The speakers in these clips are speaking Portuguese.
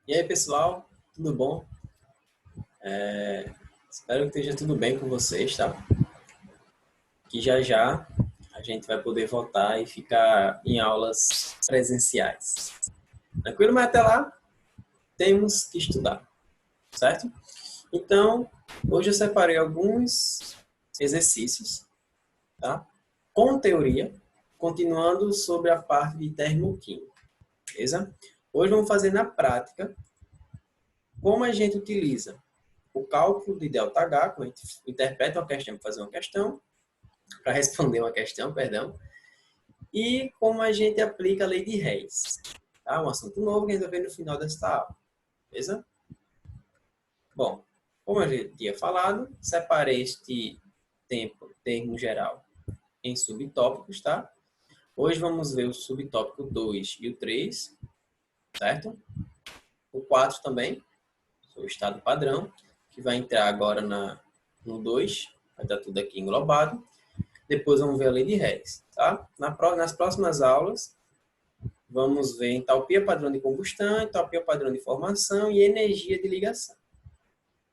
E aí, pessoal, tudo bom? Espero que esteja tudo bem com vocês, tá? Que já já a gente vai poder voltar e ficar em aulas presenciais. Tranquilo? Mas até lá temos que estudar, certo? Então, hoje eu separei alguns exercícios, tá? Com teoria, continuando sobre a parte de termoquímica, beleza? Hoje vamos fazer na prática como a gente utiliza o cálculo de ΔH, quando a gente interpreta uma questão para fazer uma questão, para responder uma questão, perdão, e como a gente aplica a lei de Reis. Tá? Um assunto novo que a gente vai ver no final desta aula, beleza? Bom, como a gente tinha falado, separei este termo geral em subtópicos, tá? Hoje vamos ver o subtópico 2 e o 3, certo? O 4 também, o estado padrão, que vai entrar agora no 2, vai estar tudo aqui englobado. Depois vamos ver a lei de Hess, tá? Nas próximas aulas, vamos ver entalpia padrão de combustão, entalpia padrão de formação e energia de ligação.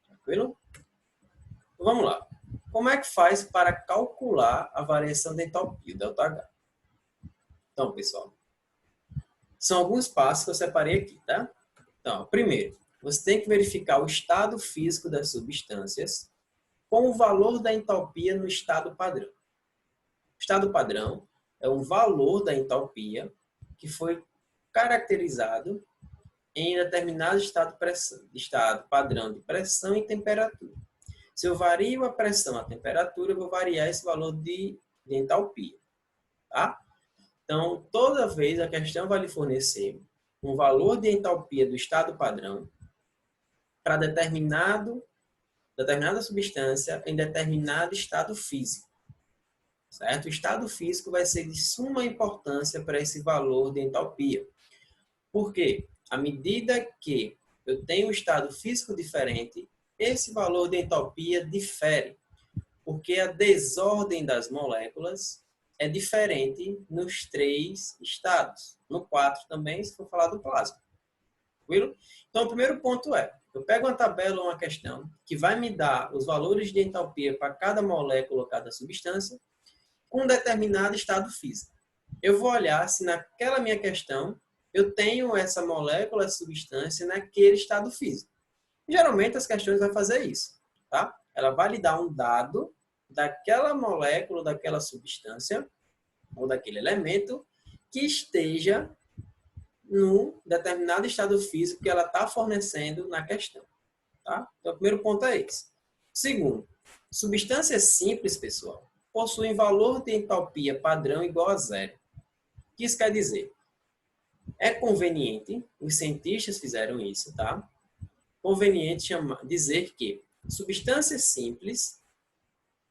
Tranquilo? Então, vamos lá. Como é que faz para calcular a variação de entalpia, ΔH? Então, pessoal, são alguns passos que eu separei aqui, tá? Então, primeiro, você tem que verificar o estado físico das substâncias com o valor da entalpia no estado padrão. O estado padrão é um valor da entalpia que foi caracterizado em determinado estado padrão de pressão e temperatura. Se eu vario a pressão, a temperatura, eu vou variar esse valor de entalpia. Tá? Então, toda vez a questão vai lhe fornecer um valor de entalpia do estado padrão para determinada substância em determinado estado físico. Certo? O estado físico vai ser de suma importância para esse valor de entalpia. Por quê? À medida que eu tenho um estado físico diferente, esse valor de entalpia difere, porque a desordem das moléculas é diferente nos 3 estados. No 4 também, se for falar do plasma. Tranquilo? Então, o primeiro ponto é, eu pego uma tabela ou uma questão que vai me dar os valores de entalpia para cada molécula ou cada substância, com um determinado estado físico. Eu vou olhar se naquela minha questão eu tenho essa molécula, essa substância naquele estado físico. Geralmente as questões vão fazer isso, tá? Ela vai lhe dar um dado daquela molécula, daquela substância ou daquele elemento que esteja num determinado estado físico que ela está fornecendo na questão, tá? Então, o primeiro ponto é esse. Segundo, substâncias simples, pessoal, possuem valor de entalpia padrão igual a zero. O que isso quer dizer? É conveniente, os cientistas fizeram isso, tá? Conveniente dizer que substâncias simples,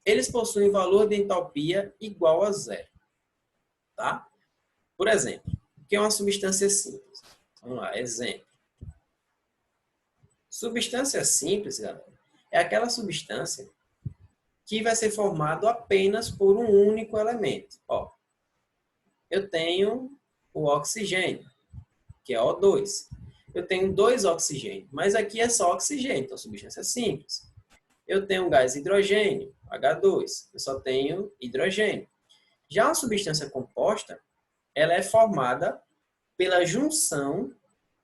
eles possuem valor de entalpia igual a zero, tá? Por exemplo, o que é uma substância simples? Vamos lá, exemplo. Substância simples, galera, é aquela substância que vai ser formado apenas por um único elemento. Ó, eu tenho o oxigênio, que é O2. Eu tenho 2 oxigênios, mas aqui é só oxigênio, então substância simples. Eu tenho um gás hidrogênio, H2, eu só tenho hidrogênio. Já uma substância composta, ela é formada pela junção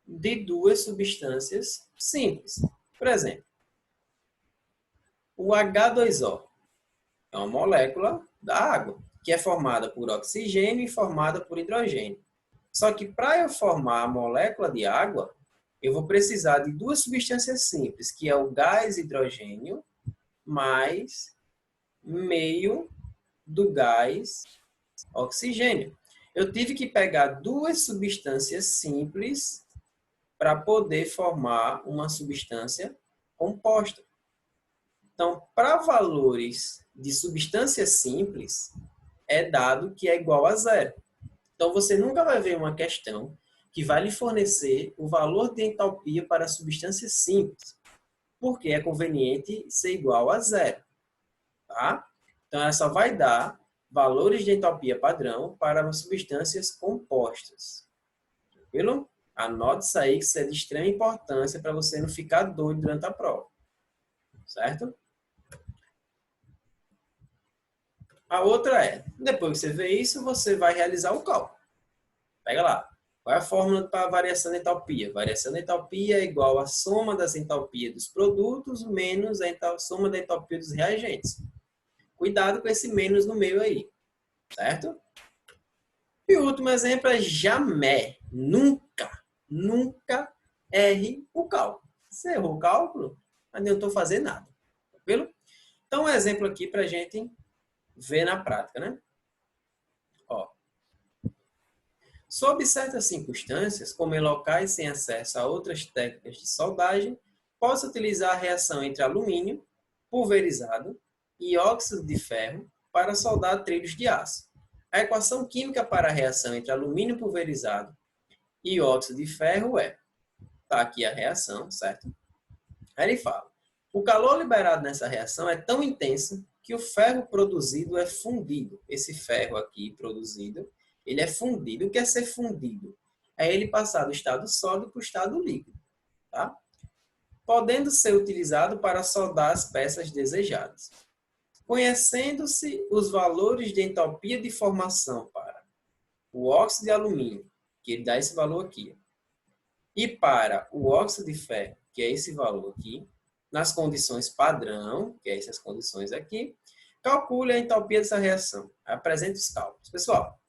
de 2 substâncias simples. Por exemplo, o H2O é uma molécula da água, que é formada por oxigênio e formada por hidrogênio. Só que para eu formar a molécula de água, eu vou precisar de 2 substâncias simples, que é o gás hidrogênio mais meio do gás oxigênio. Eu tive que pegar 2 substâncias simples para poder formar uma substância composta. Então, para valores de substâncias simples, é dado que é igual a zero. Então, você nunca vai ver uma questão que vai lhe fornecer o valor de entalpia para substâncias simples, porque é conveniente ser igual a zero. Tá? Então, ela só vai dar valores de entalpia padrão para substâncias compostas. Tranquilo? Anote isso aí, que isso é de extrema importância para você não ficar doido durante a prova. Certo? A outra é, depois que você vê isso, você vai realizar o cálculo. Pega lá. Qual é a fórmula para a variação de entalpia? Variação de entalpia é igual à soma das entalpias dos produtos menos a soma da entalpia dos reagentes. Cuidado com esse menos no meio aí. Certo? E o último exemplo é jamais, nunca erre o cálculo. Se errou o cálculo, não adiantou fazer nada. Tranquilo? Então, um exemplo aqui para a gente ver na prática, né? Ó. Sob certas circunstâncias, como em locais sem acesso a outras técnicas de soldagem, posso utilizar a reação entre alumínio pulverizado e óxido de ferro para soldar trilhos de aço. A equação química para a reação entre alumínio pulverizado e óxido de ferro é... Tá aqui a reação, certo? Aí ele fala, o calor liberado nessa reação é tão intenso que o ferro produzido é fundido. Esse ferro aqui produzido, ele é fundido. O que é ser fundido? É ele passar do estado sólido para o estado líquido. Tá? Podendo ser utilizado para soldar as peças desejadas. Conhecendo-se os valores de entalpia de formação para o óxido de alumínio, que ele dá esse valor aqui, e para o óxido de ferro, que é esse valor aqui, nas condições padrão, que é essas condições aqui, calcule a entalpia dessa reação. Apresente os cálculos. Pessoal,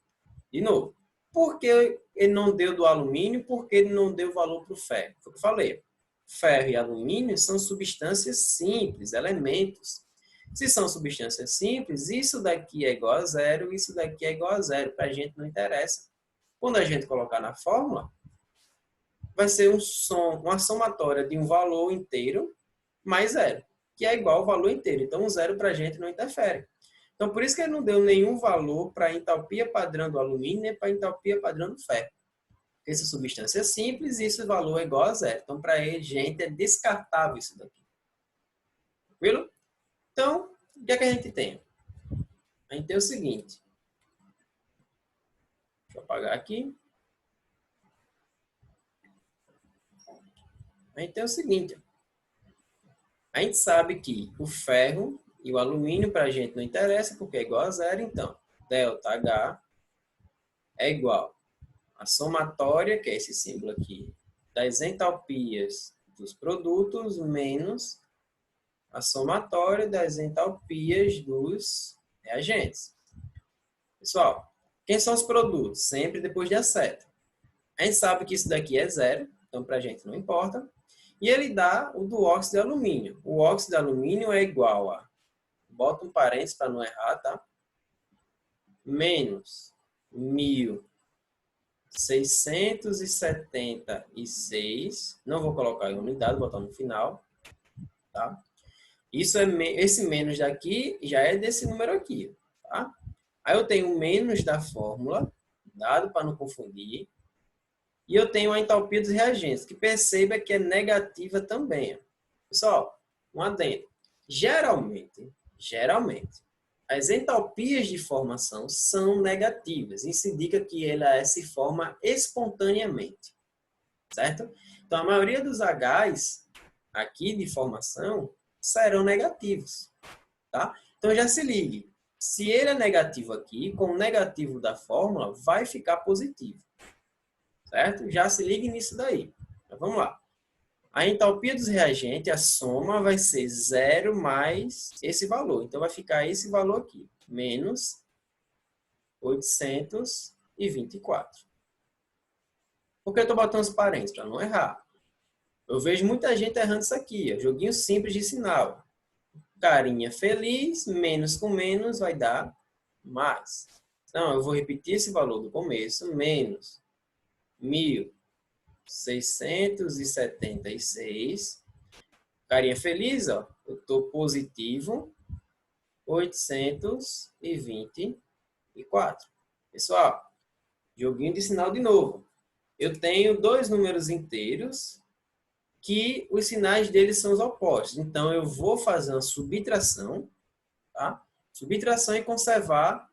de novo, por que ele não deu do alumínio? Porque ele não deu valor para o ferro. Foi o que eu falei. Ferro e alumínio são substâncias simples, elementos. Se são substâncias simples, isso daqui é igual a zero, isso daqui é igual a zero. Para a gente não interessa. Quando a gente colocar na fórmula, vai ser uma somatória de um valor inteiro mais zero, que é igual ao valor inteiro. Então, o zero para a gente não interfere. Então, por isso que ele não deu nenhum valor para a entalpia padrão do alumínio, nem para a entalpia padrão do ferro. Porque essa substância é simples e esse valor é igual a zero. Então, para ele, gente, é descartável isso daqui. Tranquilo? Então, o que é que a gente tem? A gente tem o seguinte. Deixa eu apagar aqui. A gente tem o seguinte. A gente sabe que o ferro e o alumínio para a gente não interessa, porque é igual a zero. Então, ΔH é igual a somatória, que é esse símbolo aqui, das entalpias dos produtos menos a somatória das entalpias dos reagentes. Pessoal, quem são os produtos? Sempre depois de a seta. A gente sabe que isso daqui é zero, então para a gente não importa. E ele dá o do óxido de alumínio. O óxido de alumínio é igual a, bota um parênteses para não errar, tá? Menos 1.676, não vou colocar em unidade, vou botar no final, tá? Isso é, esse menos daqui já é desse número aqui, tá? Aí eu tenho o menos da fórmula, dado para não confundir. E eu tenho a entalpia dos reagentes, que perceba que é negativa também. Pessoal, um adendo. Geralmente, as entalpias de formação são negativas. Isso indica que ela se forma espontaneamente. Certo? Então, a maioria dos Hs aqui de formação serão negativos. Tá? Então, já se ligue. Se ele é negativo aqui, com o negativo da fórmula, vai ficar positivo. Certo? Já se ligue nisso daí. Então, vamos lá. A entalpia dos reagentes, a soma vai ser 0 mais esse valor. Então, vai ficar esse valor aqui. Menos 824. Por que eu estou botando os parênteses? Para não errar. Eu vejo muita gente errando isso aqui. Ó. Joguinho simples de sinal. Carinha feliz, menos com menos vai dar mais. Então, eu vou repetir esse valor do começo. Menos 1.676. Carinha feliz, ó. Eu estou positivo. 824. Pessoal, joguinho de sinal de novo. Eu tenho dois números inteiros que os sinais deles são os opostos. Então, eu vou fazer uma subtração, tá? Subtração e conservar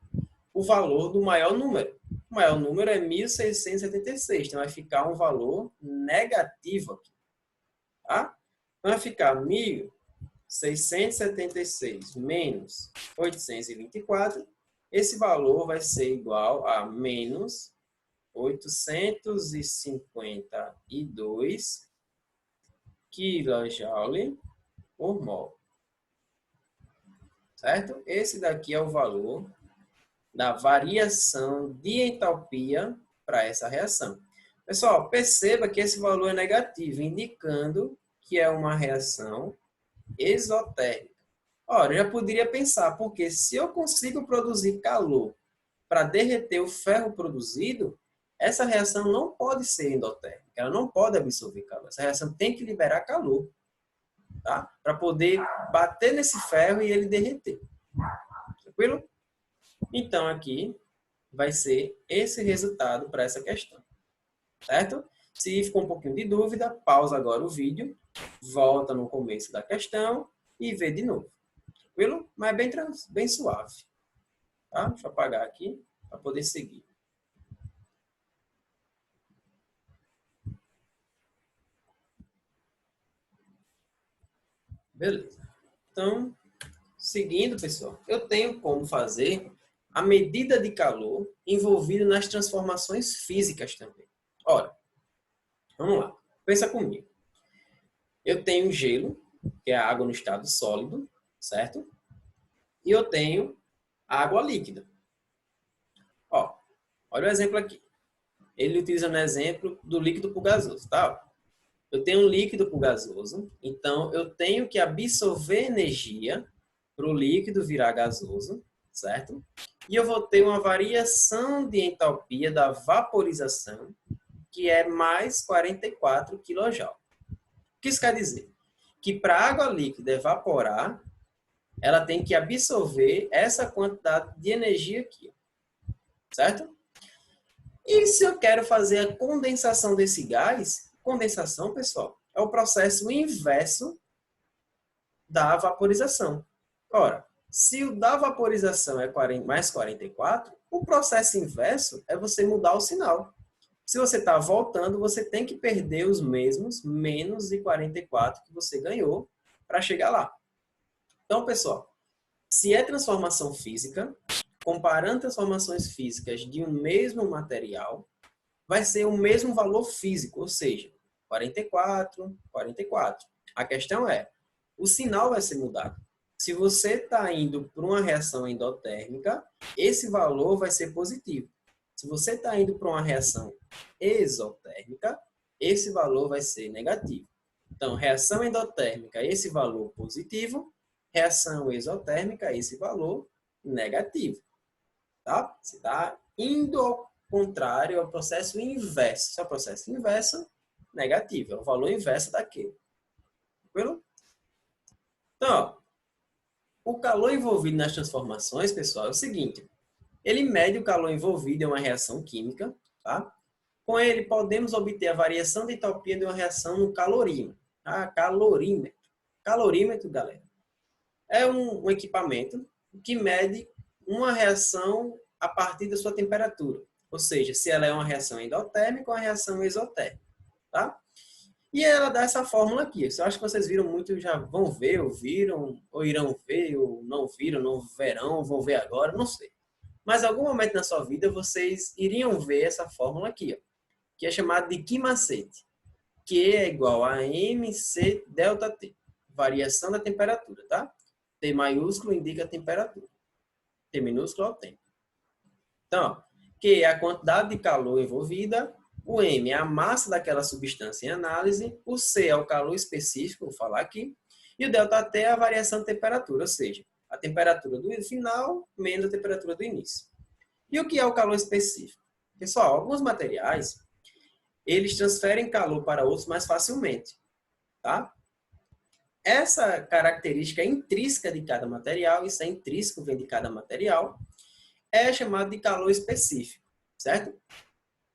o valor do maior número. o maior número é 1.676. Então, vai ficar um valor negativo aqui. Tá? Então, vai ficar 1.676 menos 824. Esse valor vai ser igual a menos 852 kJ por mol. Certo? Esse daqui é o valor da variação de entalpia para essa reação. Pessoal, perceba que esse valor é negativo, indicando que é uma reação exotérmica. Ora, eu já poderia pensar, porque se eu consigo produzir calor para derreter o ferro produzido, essa reação não pode ser endotérmica, ela não pode absorver calor. Essa reação tem que liberar calor, tá? Para poder bater nesse ferro e ele derreter. Tranquilo? Então, aqui vai ser esse resultado para essa questão. Certo? Se ficou um pouquinho de dúvida, pausa agora o vídeo, volta no começo da questão e vê de novo. Tranquilo? Mas bem suave. Tá? Deixa eu apagar aqui para poder seguir. Beleza. Então, seguindo, pessoal, eu tenho como fazer a medida de calor envolvida nas transformações físicas também. Ora, vamos lá. Pensa comigo. Eu tenho gelo, que é a água no estado sólido, certo? E eu tenho água líquida. Ó, olha o exemplo aqui. Ele utiliza no exemplo do líquido para o gasoso, tá? Eu tenho um líquido para o gasoso, então eu tenho que absorver energia para o líquido virar gasoso, certo? E eu vou ter uma variação de entalpia da vaporização, que é mais 44 kJ. O que isso quer dizer? Que para a água líquida evaporar, ela tem que absorver essa quantidade de energia aqui, certo? E se eu quero fazer a condensação desse gás, condensação, pessoal, é o processo inverso da vaporização. Ora, se o da vaporização é mais 44, o processo inverso é você mudar o sinal. Se você está voltando, você tem que perder os mesmos menos de 44 que você ganhou para chegar lá. Então, pessoal, se é transformação física, comparando transformações físicas de um mesmo material, vai ser o mesmo valor físico, ou seja, 44, 44. A questão é, o sinal vai ser mudado. Se você está indo para uma reação endotérmica, esse valor vai ser positivo. Se você está indo para uma reação exotérmica, esse valor vai ser negativo. Então, reação endotérmica, esse valor positivo. Reação exotérmica, esse valor negativo. Tá? Você está indo ao contrário, ao processo inverso. Se é o processo inverso, negativo. É o valor inverso daquele. Tranquilo? Então, ó, o calor envolvido nas transformações, pessoal, é o seguinte. Ele mede o calor envolvido em uma reação química. Tá? Com ele, podemos obter a variação de entalpia de uma reação no calorímetro. Tá? Calorímetro. Calorímetro, galera, é um equipamento que mede uma reação a partir da sua temperatura. Ou seja, se ela é uma reação endotérmica ou uma reação exotérmica. Tá? E ela dá essa fórmula aqui. Eu acho que vocês viram muito, já vão ver, ou viram, ou irão ver, ou não viram, não verão, vão ver agora, não sei. Mas em algum momento na sua vida vocês iriam ver essa fórmula aqui, ó, que é chamada de Q macete, que é igual a MC delta T, variação da temperatura, tá? T maiúsculo indica a temperatura, T minúsculo é o tempo. Então, ó, Q é a quantidade de calor envolvida, o M é a massa daquela substância em análise, o C é o calor específico, vou falar aqui, e o ΔT é a variação de temperatura, ou seja, a temperatura do final menos a temperatura do início. E o que é o calor específico? Pessoal, alguns materiais, eles transferem calor para outros mais facilmente, tá? Essa característica intrínseca de cada material, isso é intrínseco, vem de cada material, é chamado de calor específico, certo?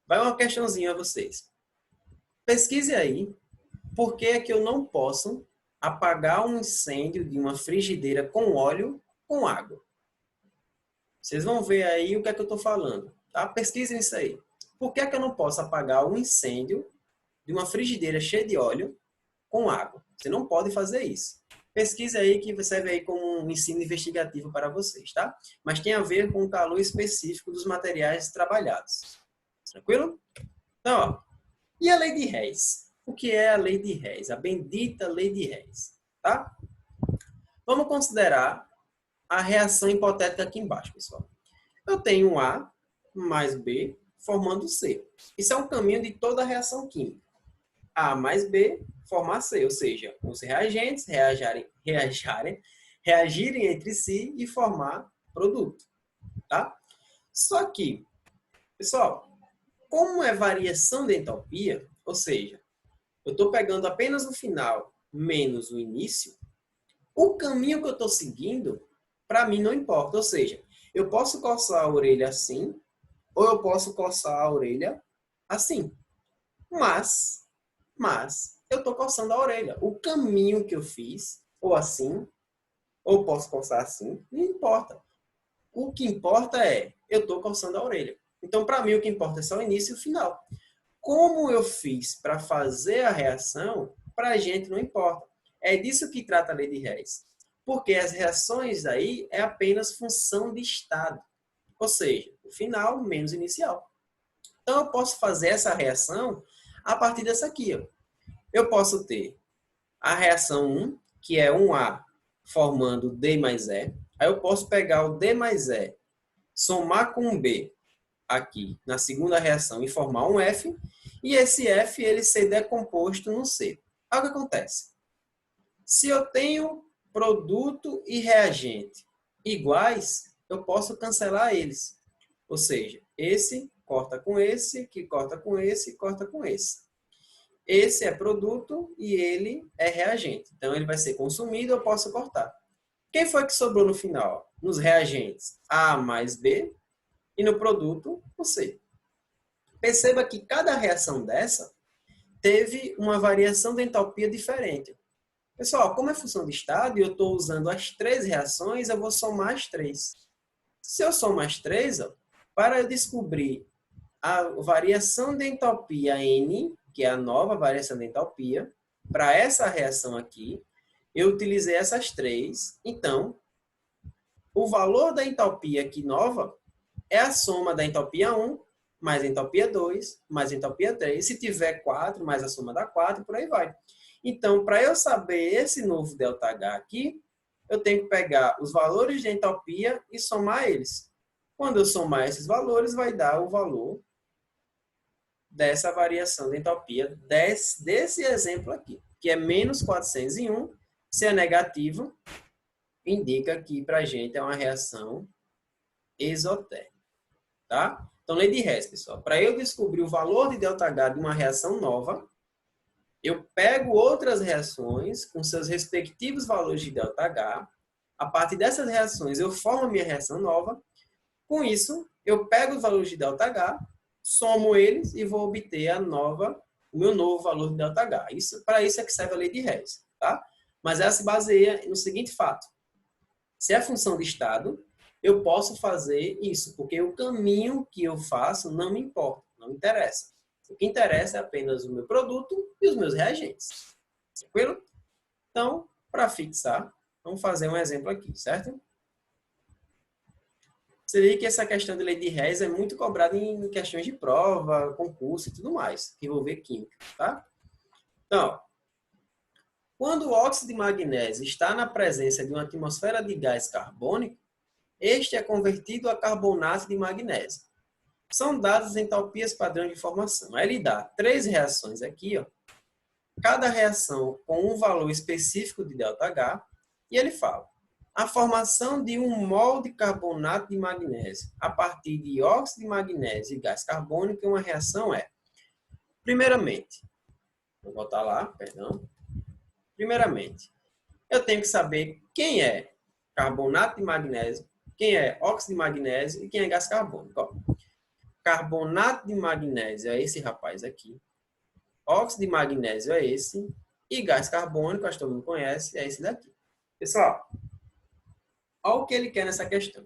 Vai uma questãozinha a vocês. Pesquise aí por que é que eu não posso apagar um incêndio de uma frigideira com óleo com água. Vocês vão ver aí o que é que eu estou falando. Tá? Pesquisem isso aí. Por que é que eu não posso apagar um incêndio de uma frigideira cheia de óleo com água? Você não pode fazer isso. Pesquisa aí que você vê aí como um ensino investigativo para vocês, tá? Mas tem a ver com o calor específico dos materiais trabalhados. Tranquilo? Então, ó, e a lei de Hess? O que é a lei de Hess? A bendita lei de Hess, tá? Vamos considerar a reação hipotética aqui embaixo, pessoal. Eu tenho A mais B formando C. Isso é um caminho de toda a reação química. A mais B formar C, ou seja, os reagentes reagirem entre si e formar produto, tá? Só que, pessoal, como é variação de entalpia, ou seja, eu estou pegando apenas o final menos o início, o caminho que eu estou seguindo, para mim não importa. Ou seja, eu posso coçar a orelha assim, ou eu posso coçar a orelha assim. Mas eu estou coçando a orelha. O caminho que eu fiz, ou assim, ou posso coçar assim, não importa. O que importa é, eu estou coçando a orelha. Então, para mim, o que importa é só o início e o final. Como eu fiz para fazer a reação, para a gente não importa. É disso que trata a lei de Hess. Porque as reações aí é apenas função de estado. Ou seja, o final menos o inicial. Então, eu posso fazer essa reação a partir dessa aqui. Ó. Eu posso ter a reação 1, que é 1A formando D mais E. Aí eu posso pegar o D mais E, somar com o B aqui na segunda reação e formar um F. E esse F ele ser decomposto no C. Olha o que acontece. Se eu tenho produto e reagente iguais, eu posso cancelar eles. Ou seja, esse corta com esse, que corta com esse, corta com esse. Esse é produto e ele é reagente. Então, ele vai ser consumido, eu posso cortar. Quem foi que sobrou no final? Nos reagentes, A mais B, e no produto, o C. Perceba que cada reação dessa teve uma variação de entalpia diferente. Pessoal, como é função de estado e eu estou usando as 3 reações, eu vou somar as 3. Se eu somar as 3, ó, para eu descobrir a variação de entalpia N, que é a nova variação de entalpia, para essa reação aqui, eu utilizei essas 3. Então, o valor da entalpia aqui nova é a soma da entalpia 1 mais a entalpia 2 mais a entalpia 3. Se tiver 4, mais a soma da 4, por aí vai. Então, para eu saber esse novo ΔH aqui, eu tenho que pegar os valores de entalpia e somar eles. Quando eu somar esses valores, vai dar o valor dessa variação de entalpia desse exemplo aqui, que é menos 401. Se é negativo, indica que para a gente é uma reação exotérmica. Tá? Então, lei de Hess, pessoal. Para eu descobrir o valor de ΔH de uma reação nova, eu pego outras reações com seus respectivos valores de ΔH. A partir dessas reações, eu formo a minha reação nova. Com isso, eu pego os valores de ΔH, somo eles e vou obter o meu novo valor de ΔH. Para isso é que serve a lei de Hess. Tá? Mas ela se baseia no seguinte fato. Se é função de estado, eu posso fazer isso, porque o caminho que eu faço não me importa, não me interessa. O que interessa é apenas o meu produto e os meus reagentes. Tranquilo? Então, para fixar, vamos fazer um exemplo aqui, certo? Você vê que essa questão de lei de Hess é muito cobrada em questões de prova, concurso e tudo mais, que envolver química, tá? Então, quando o óxido de magnésio está na presença de uma atmosfera de gás carbônico, este é convertido a carbonato de magnésio. São dadas entalpias padrão de formação. Aí ele dá 3 reações aqui, ó. Cada reação com um valor específico de ΔH, e ele fala: a formação de 1 mol de carbonato de magnésio a partir de óxido de magnésio e gás carbônico, uma reação é, primeiramente, vou botar lá, perdão. Primeiramente, eu tenho que saber quem é carbonato de magnésio, quem é óxido de magnésio e quem é gás carbônico. Ó, carbonato de magnésio é esse rapaz aqui. Óxido de magnésio é esse. E gás carbônico, acho que todo mundo conhece, é esse daqui. Pessoal, olha o que ele quer nessa questão.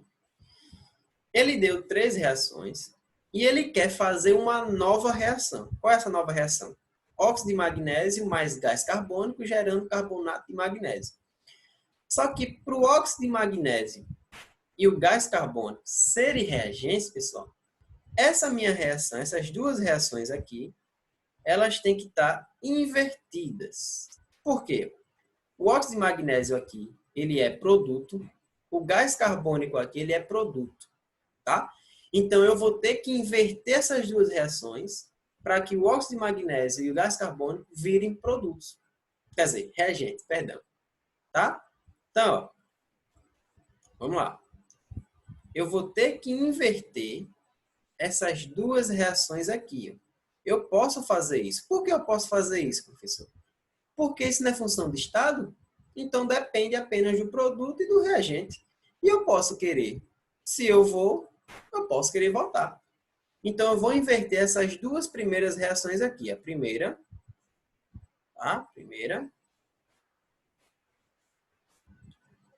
Ele deu 3 reações E ele quer fazer uma nova reação. Qual é essa nova reação? Óxido de magnésio mais gás carbônico gerando carbonato de magnésio. Só que para o óxido de magnésio e o gás carbônico serem reagentes, pessoal, essa minha reação, essas duas reações aqui, elas têm que estar invertidas. Por quê? O óxido de magnésio aqui, ele é produto. O gás carbônico aqui, ele é produto. Tá? Então, eu vou ter que inverter essas duas reações para que o óxido de magnésio e o gás carbônico virem produtos. Quer dizer, reagentes, perdão. Tá? Então, ó, vamos lá. Eu vou ter que inverter essas duas reações aqui. Ó. Eu posso fazer isso. Por que eu posso fazer isso, professor? Porque isso não é função de estado, então depende apenas do produto e do reagente. E eu posso querer, se eu vou, eu posso querer voltar. Então, eu vou inverter essas duas primeiras reações aqui. A primeira, tá?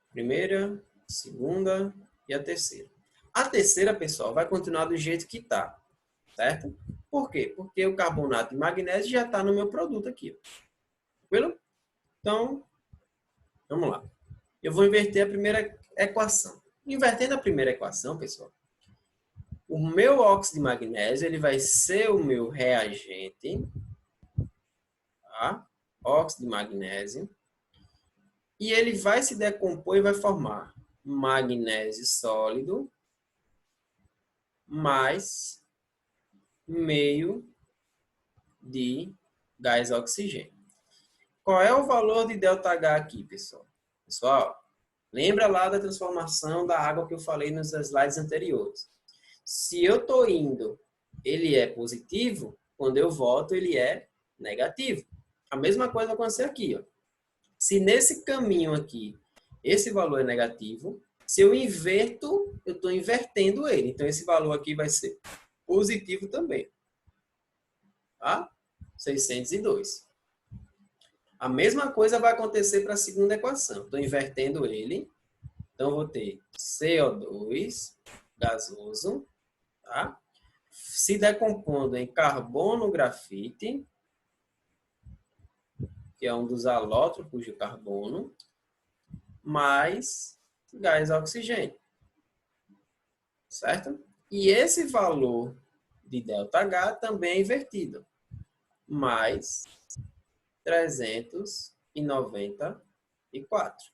Primeira, segunda e a terceira. A terceira, pessoal, vai continuar do jeito que está, certo? Por quê? Porque o carbonato de magnésio já está no meu produto aqui. Tranquilo? Então, vamos lá. Eu vou inverter a primeira equação. Invertendo a primeira equação, pessoal, o meu óxido de magnésio ele vai ser o meu reagente, tá? Óxido de magnésio. E ele vai se decompor e vai formar magnésio sólido mais meio de gás oxigênio. Qual é o valor de ΔH aqui, pessoal? Pessoal, lembra lá da transformação da água que eu falei nos slides anteriores. Se eu estou indo, ele é positivo, quando eu volto, ele é negativo. A mesma coisa vai acontecer aqui. Ó. Se nesse caminho aqui, esse valor é negativo, se eu inverto, eu estou invertendo ele. Então, esse valor aqui vai ser positivo também. Tá? 602. A mesma coisa vai acontecer para a segunda equação. Estou invertendo ele. Então, vou ter CO2 gasoso, tá? Se decompondo em carbono grafite, que é um dos alótropos de carbono, mais gás oxigênio. Certo? E esse valor de ΔH também é invertido. Mais 394.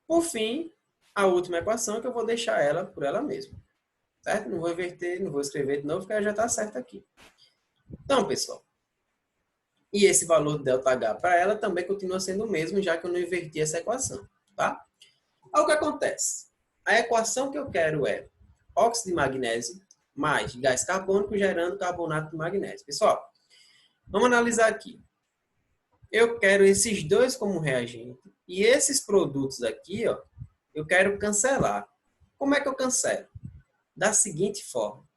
Por fim, a última equação que eu vou deixar ela por ela mesma. Certo? Não vou inverter, não vou escrever de novo, porque ela já está certa aqui. Então, pessoal, e esse valor de ΔH para ela também continua sendo o mesmo, já que eu não inverti essa equação. Tá? Aí o que acontece? A equação que eu quero é óxido de magnésio mais gás carbônico gerando carbonato de magnésio. Pessoal, vamos analisar aqui. Eu quero esses dois como reagente e esses produtos aqui, ó, eu quero cancelar. Como é que eu cancelo? Da seguinte forma.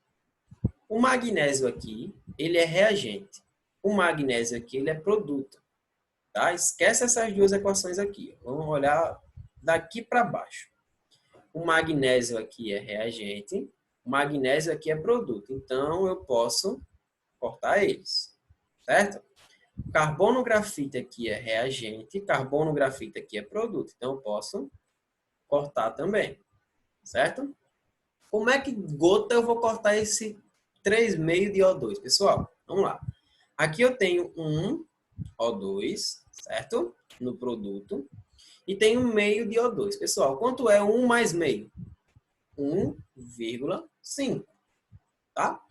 O magnésio aqui, ele é reagente. O magnésio aqui, ele é produto. Tá? Esquece essas duas equações aqui. Vamos olhar daqui para baixo. O magnésio aqui é reagente. O magnésio aqui é produto. Então, eu posso cortar eles. Certo? Carbono grafite aqui é reagente. Carbono grafite aqui é produto. Então, eu posso cortar também. Certo? Como é que gota eu vou cortar esse 3,5 de O2? Pessoal, vamos lá. Aqui eu tenho um O2, certo? No produto. E tenho meio de O2. Pessoal, quanto é 1 mais meio? 1,5. Tá?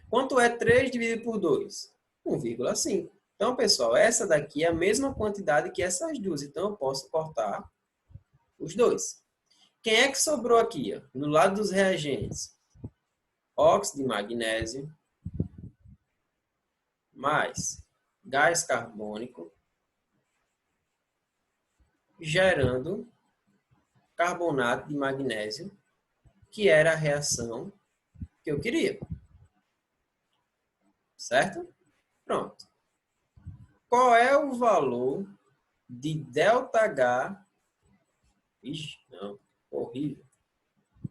Quanto é 3 dividido por 2? 1,5. Então, pessoal, essa daqui é a mesma quantidade que essas duas. Então, eu posso cortar os dois. Quem é que sobrou aqui? Ó? No lado dos reagentes. Óxido de magnésio mais gás carbônico gerando carbonato de magnésio, que era a reação que eu queria. Certo? Pronto. Qual é o valor de ΔH? Ixi, não, horrível.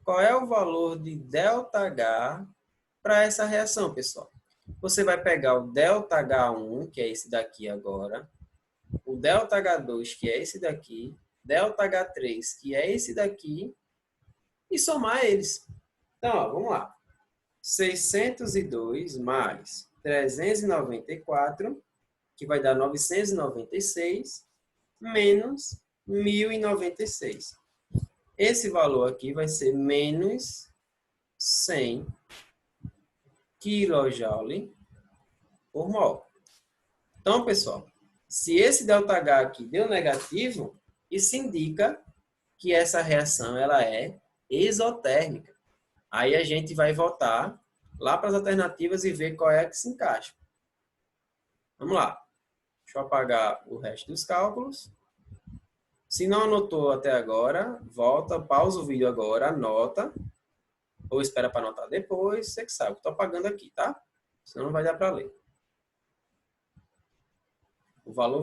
Qual é o valor de ΔH para essa reação, pessoal? Você vai pegar o ΔH1, que é esse daqui agora, o ΔH2, que é esse daqui, ΔH3, que é esse daqui, e somar eles. Então, ó, vamos lá. 602 mais 394, que vai dar 996, menos 1096. Esse valor aqui vai ser menos 100 kJ por mol. Então, pessoal, se esse ΔH aqui deu negativo, isso indica que essa reação ela é exotérmica. Aí a gente vai voltar lá para as alternativas e ver qual é a que se encaixa. Vamos lá. Deixa eu apagar o resto dos cálculos. Se não anotou até agora, volta, pausa o vídeo agora, anota. Ou espera para anotar depois, você que sabe. Estou apagando aqui, tá? Senão não vai dar para ler. O valor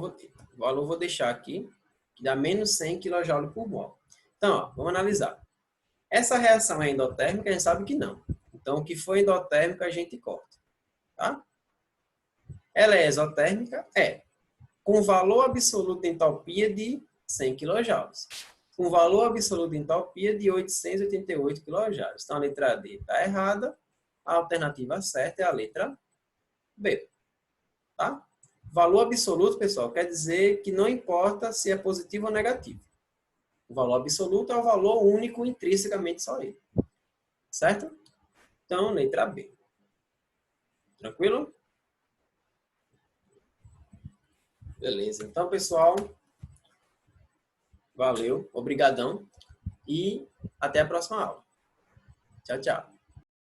vou deixar aqui, que dá menos 100 kJ por mol. Então, ó, vamos analisar. Essa reação é endotérmica? A gente sabe que não. Então, o que for endotérmico, a gente corta. Tá? Ela é exotérmica? É. Com valor absoluto de entalpia de 100 kJ. Com valor absoluto de entalpia de 888 kJ. Então, a letra D está errada. A alternativa certa é a letra B. Tá? Valor absoluto, pessoal, quer dizer que não importa se é positivo ou negativo. O valor absoluto é o valor único intrinsecamente só ele. Certo? Então, letra B. Tranquilo? Beleza. Então, pessoal, valeu, obrigadão e até a próxima aula. Tchau, tchau.